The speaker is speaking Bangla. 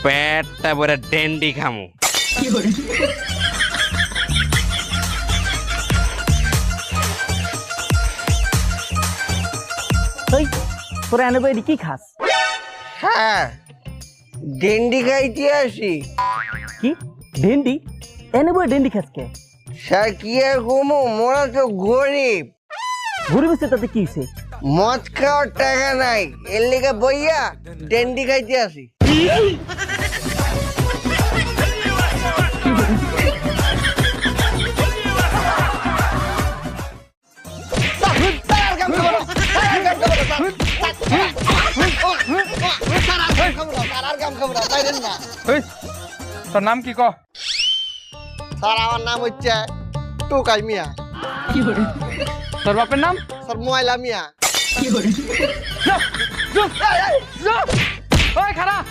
পেটটা ভরে ডেন্ডি খামু। তোরা এনে বই কি খাস? হ্যাঁ, ডেন্ডি খাইতে আসি। কি ডেন্ডি? এনে বই ডেন্ডি খাস কে? স্যার কি আর কমু, মোরা তো গরিব, গরিব হচ্ছে তাতে কি হয়েছে? মদ খাওয়ার টাকা নাই, এর লেগে বইয়া ডেন্ডি খাইতে আসি। তোর নাম কি ক? স্যার আমার নাম হচ্ছে টুকাই মিয়া। তোর বাপের নাম? স্যার ময়লা মিয়া। ওই খারাপ